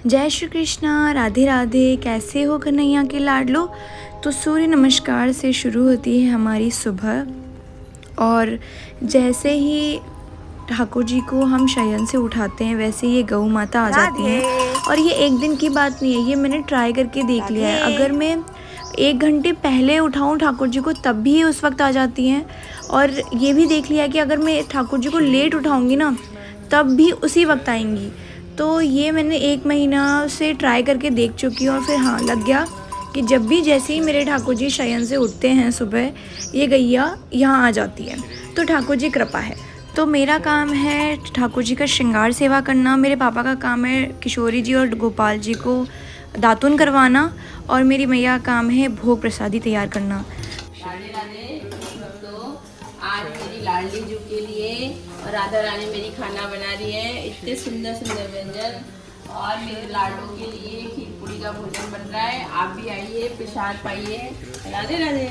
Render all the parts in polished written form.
जय श्री कृष्णा, राधे राधे। कैसे हो कन्हैया के लाडलो। तो सूर्य नमस्कार से शुरू होती है हमारी सुबह, और जैसे ही ठाकुर जी को हम शयन से उठाते हैं वैसे ये गौ माता आ जाती हैं। और ये एक दिन की बात नहीं है, ये मैंने ट्राई करके देख लिया है। अगर मैं 1 घंटे पहले उठाऊं ठाकुर जी को तब भी उस वक्त आ जाती हैं, और ये भी देख लिया कि अगर मैं ठाकुर जी को लेट उठाऊंगी ना तब भी उसी वक्त आएंगी। तो ये मैंने 1 महीना से ट्राई करके देख चुकी हूँ, और फिर हाँ लग गया कि जब भी जैसे ही मेरे ठाकुर जी शयन से उठते हैं सुबह, ये गैया यहाँ आ जाती है। तो ठाकुर जी कृपा है। तो मेरा काम है ठाकुर जी का श्रृंगार सेवा करना, मेरे पापा का काम है किशोरी जी और गोपाल जी को दातुन करवाना, और मेरी मैया का काम है भोग प्रसादी तैयार करना। राधे राधे। तो आज मेरी लाडली जू के लिए और राधा रानी मेरी खाना बना रही है, इतने सुंदर सुंदर व्यंजन, और मेरे लाडलों के लिए खीर पूरी का भोजन बन रहा है। आप भी आइए, प्रसाद पाइए। राधे राधे।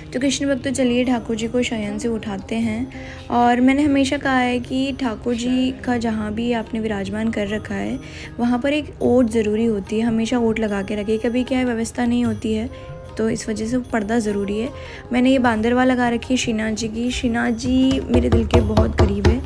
तो कृष्ण भक्त, तो चलिए ठाकुर जी को शयन से उठाते हैं। और मैंने हमेशा कहा है कि ठाकुर जी का जहाँ भी आपने विराजमान कर रखा है वहाँ पर एक ओट ज़रूरी होती है, हमेशा ओट लगा के रखिए। कभी क्या है व्यवस्था नहीं होती है तो इस वजह से पर्दा ज़रूरी है। मैंने ये बांदरवा लगा रखी है श्रीनाथ जी की। श्रीनाथ जी मेरे दिल के बहुत करीब है,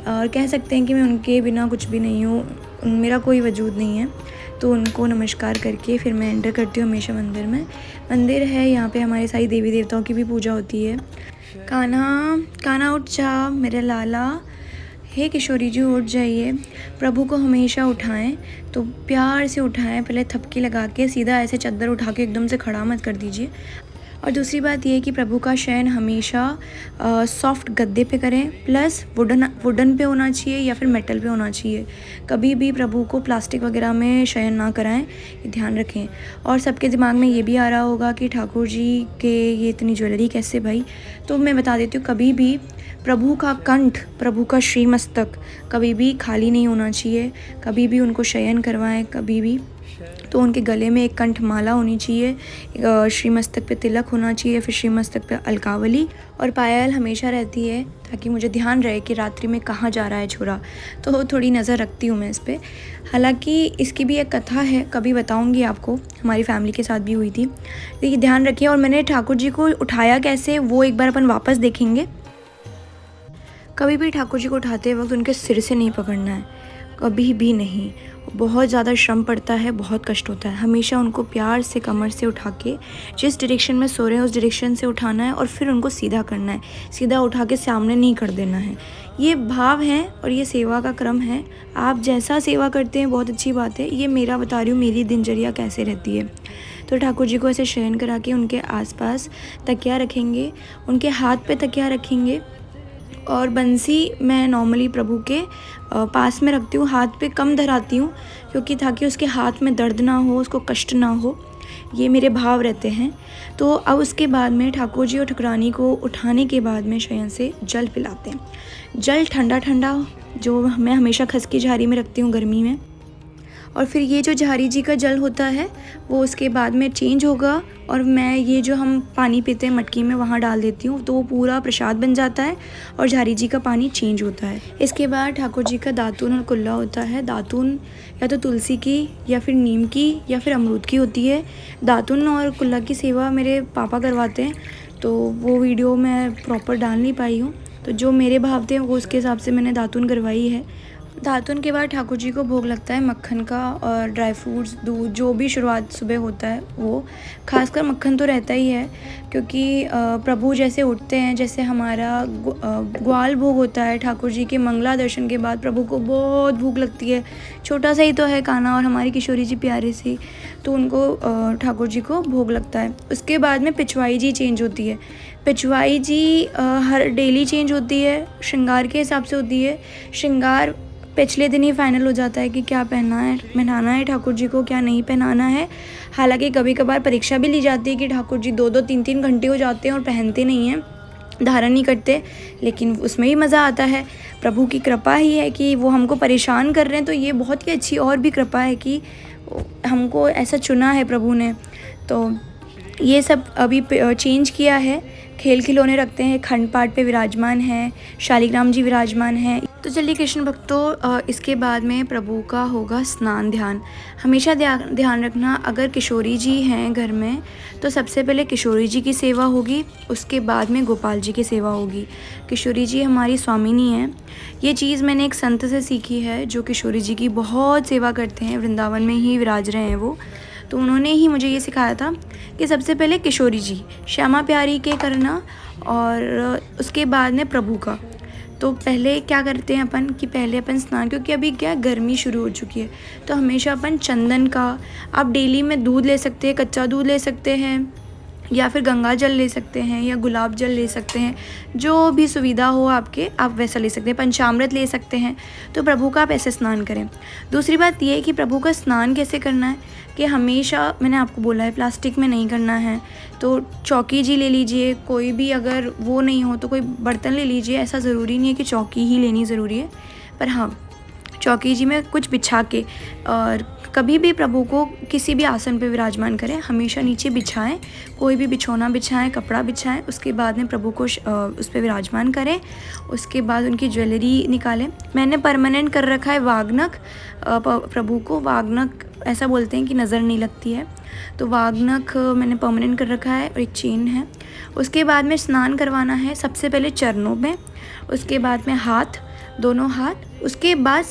और कह सकते हैं कि मैं उनके बिना कुछ भी नहीं हूँ, मेरा कोई वजूद नहीं है। तो उनको नमस्कार करके फिर मैं एंटर करती हूँ हमेशा मंदिर में। मंदिर है यहाँ पे, हमारे सारी देवी देवताओं की भी पूजा होती है। कान्हा कान्हा उठ जा मेरे लाला, हे किशोरी जी उठ जाइए। प्रभु को हमेशा उठाएं तो प्यार से उठाएं, पहले थपकी लगा के, सीधा ऐसे चद्दर उठा के एकदम से खड़ा मत कर दीजिए। और दूसरी बात यह है कि प्रभु का शयन हमेशा सॉफ्ट गद्दे पे करें, प्लस वुडन पे होना चाहिए या फिर मेटल पे होना चाहिए। कभी भी प्रभु को प्लास्टिक वगैरह में शयन ना कराएं, ये ध्यान रखें। और सबके दिमाग में ये भी आ रहा होगा कि ठाकुर जी के ये इतनी ज्वेलरी कैसे भाई, तो मैं बता देती हूँ, कभी भी प्रभु का कंठ, प्रभु का श्रीमस्तक कभी भी खाली नहीं होना चाहिए। कभी भी उनको शयन करवाएं, कभी भी तो उनके गले में एक कंठ माला होनी चाहिए, श्रीमस्तक पे तिलक होना चाहिए, फिर श्रीमस्तक पे अलकावली और पायल हमेशा रहती है, ताकि मुझे ध्यान रहे कि रात्रि में कहाँ जा रहा है छोरा। तो थोड़ी नज़र रखती हूँ मैं इस पर। हालांकि इसकी भी एक कथा है, कभी बताऊँगी आपको, हमारी फैमिली के साथ भी हुई थी। लेकिन ध्यान रखिए। और मैंने ठाकुर जी को उठाया कैसे वो एक बार अपन वापस देखेंगे। कभी भी ठाकुर जी को उठाते वक्त उनके सिर से नहीं पकड़ना है, कभी भी नहीं। बहुत ज़्यादा श्रम पड़ता है, बहुत कष्ट होता है। हमेशा उनको प्यार से कमर से उठा के जिस डायरेक्शन में सो रहे हैं उस डायरेक्शन से उठाना है, और फिर उनको सीधा करना है, सीधा उठा के सामने नहीं कर देना है। ये भाव है और ये सेवा का क्रम है। आप जैसा सेवा करते हैं बहुत अच्छी बात है, ये मेरा बता रही हूँ मेरी दिनचर्या कैसे रहती है। तो ठाकुर जी को ऐसे शयन करा के उनके आसपास तकिया रखेंगे, उनके हाथ पे तकिया रखेंगे, और बंसी मैं नॉर्मली प्रभु के पास में रखती हूँ, हाथ पे कम धराती हूँ, क्योंकि ताकि उसके हाथ में दर्द ना हो, उसको कष्ट ना हो, ये मेरे भाव रहते हैं। तो अब उसके बाद में ठाकुर जी और ठाकुरानी को उठाने के बाद में शयन से जल पिलाते हैं। जल ठंडा ठंडा जो मैं हमेशा खसकी झाड़ी में रखती हूँ गर्मी में, और फिर ये जो झारी जी का जल होता है वो उसके बाद में चेंज होगा, और मैं ये जो हम पानी पीते हैं मटकी में वहाँ डाल देती हूँ, तो वो पूरा प्रसाद बन जाता है और झारी जी का पानी चेंज होता है। इसके बाद ठाकुर जी का दातून और कुल्ला होता है। दातून या तो तुलसी की या फिर नीम की या फिर अमरूद की होती है। दातून और कुल्ला की सेवा मेरे पापा करवाते हैं, तो वो वीडियो मैं प्रॉपर डाल नहीं पाई हूँ, तो जो मेरे भाव थे वो उसके हिसाब से मैंने दातून करवाई है। दातुन के बाद ठाकुर जी को भोग लगता है मक्खन का, और ड्राई फ्रूट्स, दूध, जो भी शुरुआत सुबह होता है वो। खासकर मक्खन तो रहता ही है, क्योंकि प्रभु जैसे उठते हैं, जैसे हमारा ग्वाल भोग होता है ठाकुर जी के मंगला दर्शन के बाद, प्रभु को बहुत भूख लगती है। छोटा सा ही तो है कान्हा और हमारी किशोरी जी प्यारी सी, तो उनको ठाकुर जी को भोग लगता है। उसके बाद में पिछवाई जी चेंज होती है। पिछवाई जी हर डेली चेंज होती है, श्रृंगार के हिसाब से होती है। श्रृंगार पिछले दिन ही फाइनल हो जाता है कि क्या पहनाना है ठाकुर जी को, क्या नहीं पहनाना है। हालांकि कभी कभार परीक्षा भी ली जाती है कि ठाकुर जी 2-2, 3-3 घंटे हो जाते हैं और पहनते नहीं हैं, धारण नहीं करते, लेकिन उसमें भी मज़ा आता है। प्रभु की कृपा ही है कि वो हमको परेशान कर रहे हैं, तो ये बहुत ही अच्छी और भी कृपा है कि हमको ऐसा चुना है प्रभु ने। तो ये सब अभी चेंज किया है। खेल खिलौने रखते हैं, खंड पाठ पे विराजमान है, शालिग्राम जी विराजमान हैं। तो चलिए कृष्ण भक्तों, इसके बाद में प्रभु का होगा स्नान ध्यान। हमेशा ध्यान रखना, अगर किशोरी जी हैं घर में तो सबसे पहले किशोरी जी की सेवा होगी, उसके बाद में गोपाल जी की सेवा होगी। किशोरी जी हमारी स्वामिनी हैं। ये चीज़ मैंने एक संत से सीखी है जो किशोरी जी की बहुत सेवा करते हैं, वृंदावन में ही विराज रहे हैं वो। तो उन्होंने ही मुझे ये सिखाया था कि सबसे पहले किशोरी जी श्यामा प्यारी के करना और उसके बाद में प्रभु का। तो पहले क्या करते हैं अपन कि पहले अपन स्नान, क्योंकि अभी क्या गर्मी शुरू हो चुकी है, तो हमेशा अपन चंदन का, आप डेली में दूध ले सकते हैं, कच्चा दूध ले सकते हैं या फिर गंगा जल ले सकते हैं या गुलाब जल ले सकते हैं, जो भी सुविधा हो आपके आप वैसा ले सकते हैं। पंचामृत ले सकते हैं। तो प्रभु का आप ऐसे स्नान करें। दूसरी बात ये है कि प्रभु का स्नान कैसे करना है कि हमेशा मैंने आपको बोला है प्लास्टिक में नहीं करना है। तो चौकी जी ले लीजिए, कोई भी अगर वो नहीं हो तो कोई बर्तन ले लीजिए। ऐसा ज़रूरी नहीं है कि चौकी ही लेनी ज़रूरी है, पर हाँ चौकी जी में कुछ बिछा के, और कभी भी प्रभु को किसी भी आसन पे विराजमान करें, हमेशा नीचे बिछाएं, कोई भी बिछौना बिछाएं, कपड़ा बिछाएं, उसके बाद में प्रभु को उस पे विराजमान करें। उसके बाद उनकी ज्वेलरी निकालें। मैंने परमानेंट कर रखा है वागनक, प्रभु को वागनक ऐसा बोलते हैं कि नज़र नहीं लगती है, तो वागनक मैंने परमानेंट कर रखा है और एक चेन है। उसके बाद में स्नान करवाना है सबसे पहले चरणों में, उसके बाद में हाथ, दोनों हाथ, उसके बाद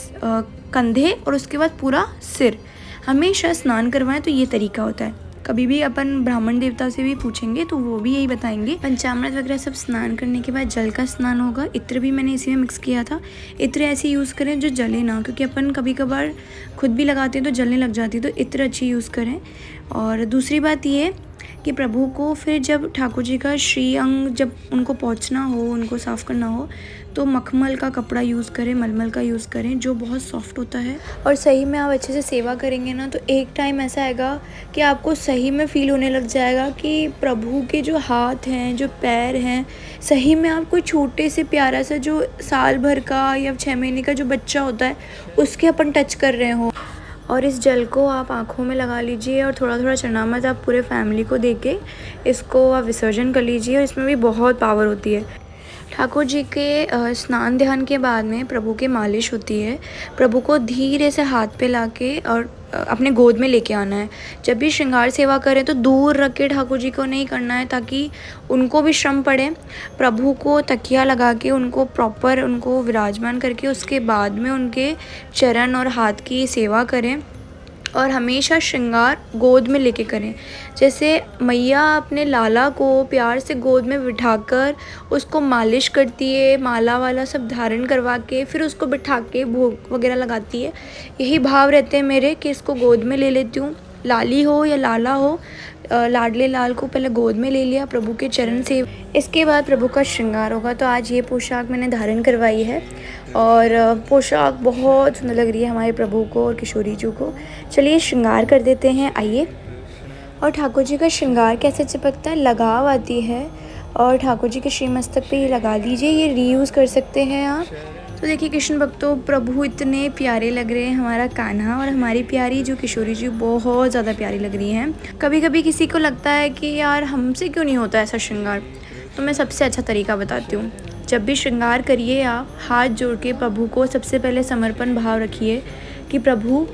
कंधे और उसके बाद पूरा सिर। हमेशा स्नान करवाएं तो ये तरीका होता है। कभी भी अपन ब्राह्मण देवता से भी पूछेंगे तो वो भी यही बताएंगे। पंचामृत वगैरह सब स्नान करने के बाद जल का स्नान होगा। इत्र भी मैंने इसी में मिक्स किया था। इत्र ऐसी यूज़ करें जो जले ना, क्योंकि अपन कभी कभार खुद भी लगाते हैं तो जलने लग जाती है, तो इत्र अच्छी यूज़ करें। और दूसरी बात ये कि प्रभु को फिर जब ठाकुर जी का श्री अंग जब उनको पोंछना हो, उनको साफ़ करना हो, तो मखमल का कपड़ा यूज़ करें, मलमल का यूज़ करें, जो बहुत सॉफ्ट होता है। और सही में आप अच्छे से सेवा करेंगे ना, तो एक टाइम ऐसा आएगा कि आपको सही में फ़ील होने लग जाएगा कि प्रभु के जो हाथ हैं, जो पैर हैं, सही में आप कोई छोटे से प्यारा सा जो साल भर का या 6 महीने का जो बच्चा होता है उसके अपन टच कर रहे हो। और इस जल को आप आँखों में लगा लीजिए और थोड़ा थोड़ा चरणामृत आप पूरे फैमिली को दे के इसको आप विसर्जन कर लीजिए, और इसमें भी बहुत पावर होती है। ठाकुर जी के स्नान ध्यान के बाद में प्रभु की मालिश होती है। प्रभु को धीरे से हाथ पे लाके और अपने गोद में लेके आना है। जब भी श्रृंगार सेवा करें तो दूर रख के ठाकुर जी को नहीं करना है, ताकि उनको भी श्रम पड़े। प्रभु को तकिया लगा के उनको प्रॉपर उनको विराजमान करके उसके बाद में उनके चरण और हाथ की सेवा करें। और हमेशा श्रृंगार गोद में लेके करें। जैसे मैया अपने लाला को प्यार से गोद में बिठाकर उसको मालिश करती है, माला वाला सब धारण करवा के फिर उसको बिठा के भोग वगैरह लगाती है। यही भाव रहते हैं मेरे कि इसको गोद में ले लेती हूँ, लाली हो या लाला हो, लाडले लाल को पहले गोद में ले लिया, प्रभु के चरण से। इसके बाद प्रभु का श्रृंगार होगा। तो आज ये पोशाक मैंने धारण करवाई है और पोशाक बहुत सुंदर लग रही है हमारे प्रभु को और किशोरी जी को। चलिए श्रृंगार कर देते हैं, आइए। और ठाकुर जी का श्रृंगार कैसे चिपकता है, लगाव आती है और ठाकुर जी के श्रीमस्तक पे ये लगा दीजिए, ये रीयूज़ कर सकते हैं आप। तो देखिए कृष्ण भक्तों, प्रभु इतने प्यारे लग रहे हैं, हमारा कान्हा और हमारी प्यारी जो किशोरी जी बहुत ज़्यादा प्यारी लग रही हैं। कभी कभी किसी को लगता है कि यार हमसे क्यों नहीं होता ऐसा श्रृंगार, तो मैं सबसे अच्छा तरीका बताती हूँ। जब भी श्रृंगार करिए आप हाथ जोड़ के प्रभु को सबसे पहले समर्पण भाव रखिए कि प्रभु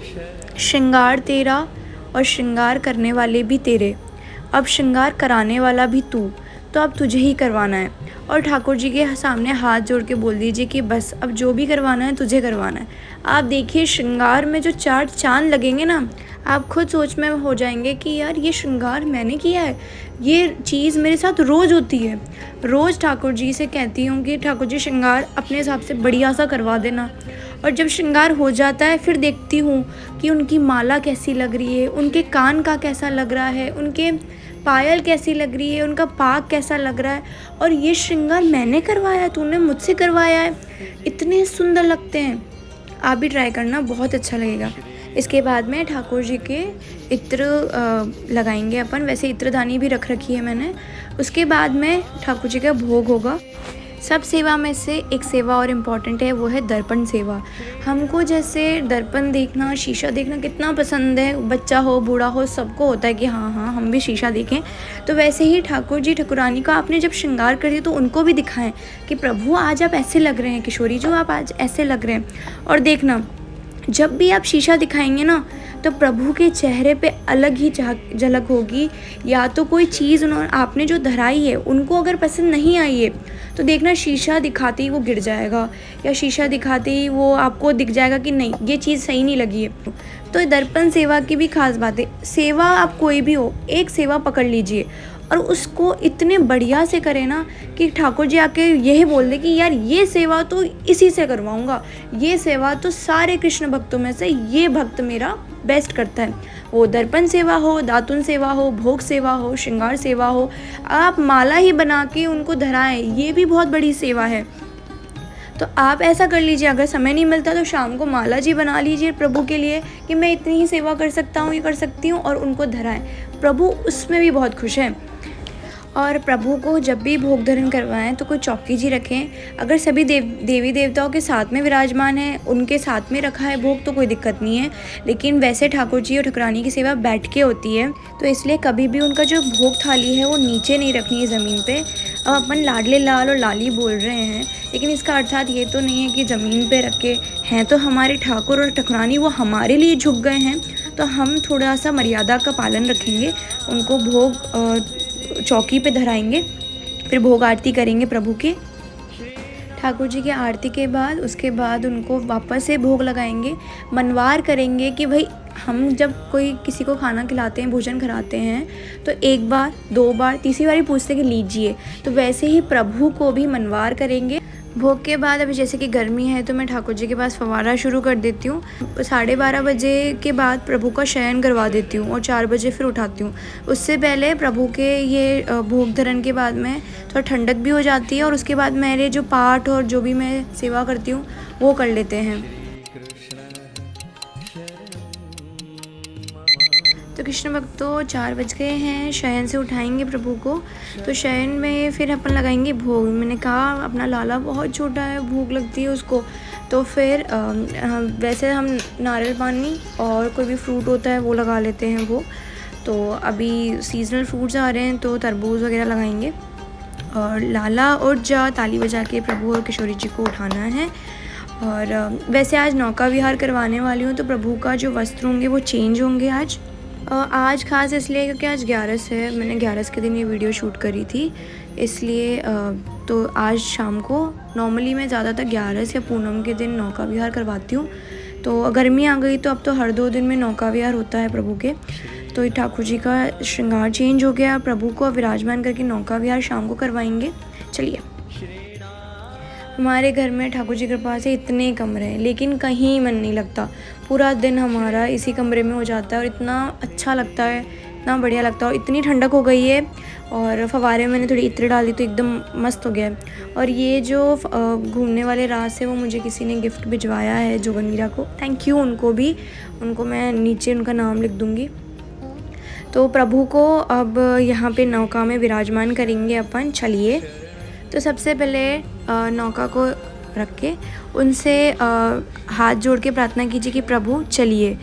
श्रृंगार तेरा और श्रृंगार करने वाले भी तेरे, अब श्रृंगार कराने वाला भी तू, तो अब तुझे ही करवाना है। और ठाकुर जी के सामने हाथ जोड़ के बोल दीजिए कि बस अब जो भी करवाना है तुझे करवाना है। आप देखिए श्रृंगार में जो 4 चांद लगेंगे ना, आप खुद सोच में हो जाएंगे कि यार ये श्रृंगार मैंने किया है, ये चीज़ मेरे साथ रोज़ होती है। रोज़ ठाकुर जी से कहती हूँ कि ठाकुर जी श्रृंगार अपने हिसाब से बढ़िया सा करवा देना। और जब श्रृंगार हो जाता है फिर देखती हूँ कि उनकी माला कैसी लग रही है, उनके कान का कैसा लग रहा है, उनके पायल कैसी लग रही है, उनका पाग कैसा लग रहा है, और ये श्रृंगार मैंने करवाया, तूने मुझसे करवाया है, इतने सुंदर लगते हैं। आप भी ट्राई करना, बहुत अच्छा लगेगा। इसके बाद में ठाकुर जी के इत्र लगाएंगे अपन, वैसे इत्रदानी भी रख रखी है मैंने। उसके बाद में ठाकुर जी का भोग होगा। सब सेवा में से एक सेवा और इम्पॉर्टेंट है, वो है दर्पण सेवा। हमको जैसे दर्पण देखना, शीशा देखना कितना पसंद है, बच्चा हो बूढ़ा हो सबको होता है कि हाँ हाँ हम भी शीशा देखें। तो वैसे ही ठाकुर जी ठाकुरानी का आपने जब श्रृंगार कर दिया तो उनको भी दिखाएं कि प्रभु आज आप ऐसे लग रहे हैं, किशोरी जो आप आज ऐसे लग रहे हैं। और देखना जब भी आप शीशा दिखाएंगे ना तो प्रभु के चेहरे पे अलग ही झलक होगी। या तो कोई चीज़ उन्होंने आपने जो धराई है उनको अगर पसंद नहीं आई है तो देखना शीशा दिखाते ही वो गिर जाएगा, या शीशा दिखाते ही वो आपको दिख जाएगा कि नहीं ये चीज़ सही नहीं लगी है। तो दर्पण सेवा की भी खास बात है। सेवा आप कोई भी हो, एक सेवा पकड़ लीजिए और उसको इतने बढ़िया से करें ना कि ठाकुर जी आके यही बोल दे कि यार ये सेवा तो इसी से करवाऊँगा, ये सेवा तो सारे कृष्ण भक्तों में से ये भक्त मेरा बेस्ट करता है। वो दर्पण सेवा हो, दातुन सेवा हो, भोग सेवा हो, श्रृंगार सेवा हो, आप माला ही बना के उनको धराएं, ये भी बहुत बड़ी सेवा है। तो आप ऐसा कर लीजिए, अगर समय नहीं मिलता तो शाम को माला जी बना लीजिए प्रभु के लिए कि मैं इतनी ही सेवा कर सकता हूँ, ये कर सकती हूँ, और उनको धराएं। प्रभु उसमें भी बहुत खुश हैं। और प्रभु को जब भी भोग धरण करवाएं तो कोई चौकी जी रखें। अगर सभी देवी देवताओं के साथ में विराजमान है, उनके साथ में रखा है भोग तो कोई दिक्कत नहीं है, लेकिन वैसे ठाकुर जी और ठाकुरानी की सेवा बैठ के होती है, तो इसलिए कभी भी उनका जो भोग थाली है वो नीचे नहीं रखनी है ज़मीन पे। अब अपन लाडले लाल और लाली बोल रहे हैं, लेकिन इसका अर्थात ये तो नहीं है कि ज़मीन पे रखे हैं। तो हमारे ठाकुर और ठाकुरानी वो हमारे लिए झुक गए हैं, तो हम थोड़ा सा मर्यादा का पालन रखेंगे, उनको भोग चौकी पे धराएंगे, फिर भोग आरती करेंगे प्रभु के। ठाकुर जी की आरती के बाद उसके बाद उनको वापस से भोग लगाएंगे, मनवार करेंगे कि भाई हम जब कोई किसी को खाना खिलाते हैं, भोजन कराते हैं, तो एक बार, दो बार, तीसरी बार ही पूछते कि लीजिए, तो वैसे ही प्रभु को भी मनवार करेंगे। भोग के बाद अभी जैसे कि गर्मी है तो मैं ठाकुर जी के पास फवारा शुरू कर देती हूँ। 12:30 बजे के बाद प्रभु का शयन करवा देती हूँ और 4 बजे फिर उठाती हूँ। उससे पहले प्रभु के ये भोग धरण के बाद में थोड़ा ठंडक भी हो जाती है, और उसके बाद मेरे जो पाठ और जो भी मैं सेवा करती हूँ वो कर लेते हैं। तो कृष्ण भक्तों 4 बज गए हैं, शयन से उठाएंगे प्रभु को। तो शयन में फिर अपन लगाएंगे भोग। मैंने कहा अपना लाला बहुत छोटा है, भूख लगती है उसको, तो फिर वैसे हम नारियल पानी और कोई भी फ्रूट होता है वो लगा लेते हैं वो। तो अभी सीजनल फ्रूट्स आ रहे हैं तो तरबूज वगैरह लगाएंगे, और लाला और जा ताली बजा के प्रभु और किशोरी जी को उठाना है। और वैसे आज नौका विहार करवाने वाली हूँ, तो प्रभु का जो वस्त्र होंगे वो चेंज होंगे आज खास इसलिए क्योंकि आज 11 है, मैंने 11 के दिन ये वीडियो शूट करी थी, इसलिए तो आज शाम को नॉर्मली मैं ज़्यादातर 11 या पूनम के दिन नौका विहार करवाती हूँ। तो गर्मी आ गई तो अब तो हर 2 दिन में नौका विहार होता है प्रभु के। तो ठाकुर जी का श्रृंगार चेंज हो गया, प्रभु को विराजमान करके नौका विहार शाम को करवाएंगे। चलिए, हमारे घर में ठाकुर जी कृपा से इतने कमरे हैं लेकिन कहीं मन नहीं लगता, पूरा दिन हमारा इसी कमरे में हो जाता है और इतना अच्छा लगता है, इतना बढ़िया लगता है। और इतनी ठंडक हो गई है, और फवारे मैंने थोड़ी इत्र डाली तो एकदम मस्त हो गया है। और ये जो घूमने वाले रास है वो मुझे किसी ने गिफ्ट भिजवाया है, जोगनवीरा को, थैंक यू उनको भी, उनको मैं नीचे उनका नाम लिख दूँगी। तो प्रभु को अब यहाँ पे नौका में विराजमान करेंगे अपन। चलिए, तो सबसे पहले नौका को रख के उनसे हाथ जोड़ के प्रार्थना कीजिए कि प्रभु चलिए।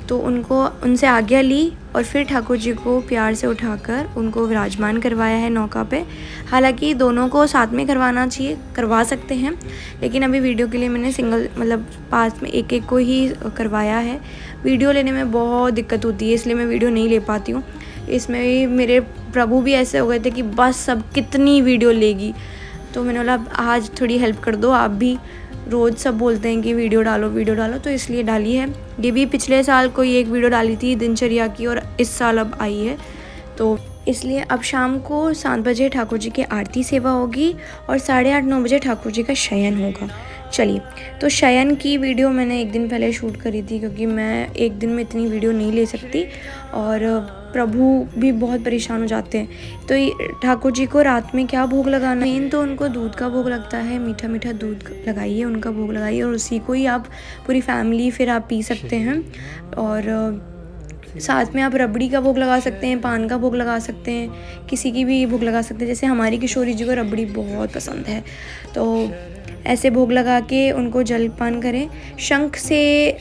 तो उनसे आज्ञा ली और फिर ठाकुर जी को प्यार से उठाकर उनको विराजमान करवाया है नौका पे। हालांकि दोनों को साथ में करवाना चाहिए, करवा सकते हैं, लेकिन अभी वीडियो के लिए मैंने सिंगल मतलब पास में एक एक को ही करवाया है। वीडियो लेने में बहुत दिक्कत होती है, इसलिए मैं वीडियो नहीं ले पाती हूँ। इसमें भी मेरे प्रभु भी ऐसे हो गए थे कि बस अब कितनी वीडियो लेगी, तो मैंने बोला आज थोड़ी हेल्प कर दो आप भी। रोज़ सब बोलते हैं कि वीडियो डालो, तो इसलिए डाली है। ये भी पिछले साल कोई एक वीडियो डाली थी दिनचर्या की, और इस साल अब आई है, तो इसलिए अब शाम को 7 बजे ठाकुर जी की आरती सेवा होगी और 8:30-9 बजे ठाकुर जी का शयन होगा। चलिए, तो शयन की वीडियो मैंने एक दिन पहले शूट करी थी, क्योंकि मैं एक दिन में इतनी वीडियो नहीं ले सकती और प्रभु भी बहुत परेशान हो जाते हैं। तो ठाकुर जी को रात में क्या भोग लगाना, मेन तो उनको दूध का भोग लगता है, मीठा मीठा दूध लगाइए, उनका भोग लगाइए, और उसी को ही आप पूरी फैमिली फिर आप पी सकते हैं। और साथ में आप रबड़ी का भोग लगा सकते हैं, पान का भोग लगा सकते हैं, किसी की भी भोग लगा सकते हैं। जैसे हमारी किशोरी जी को रबड़ी बहुत पसंद है, तो ऐसे भोग लगा के उनको जलपान करें। शंख से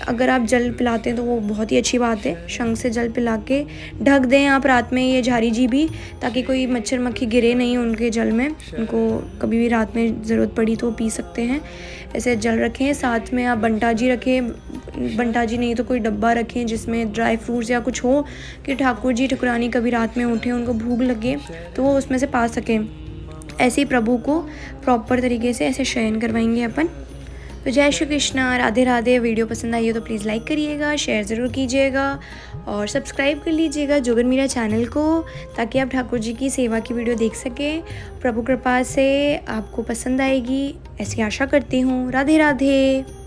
अगर आप जल पिलाते हैं तो वो बहुत ही अच्छी बात है। शंख से जल पिला के ढक दें आप रात में, ये झारी जी भी, ताकि कोई मच्छर मक्खी गिरे नहीं उनके जल में। उनको कभी भी रात में ज़रूरत पड़ी तो पी सकते हैं। ऐसे जल रखें। साथ में आप बंटाजी रखें, बंटाजी नहीं तो कोई डब्बा रखें जिसमें ड्राई फ्रूट्स या कुछ हो, कि ठाकुर जी ठाकुरानी कभी रात में उठें, उनको भूख लगे तो वो उसमें से पा सकें। ऐसे ही प्रभु को प्रॉपर तरीके से ऐसे शयन करवाएंगे अपन। तो जय श्री कृष्णा, राधे राधे। वीडियो पसंद आई हो तो प्लीज़ लाइक करिएगा, शेयर ज़रूर कीजिएगा और सब्सक्राइब कर लीजिएगा जोगन मीरा चैनल को, ताकि आप ठाकुर जी की सेवा की वीडियो देख सकें। प्रभु कृपा से आपको पसंद आएगी ऐसी आशा करती हूँ। राधे राधे।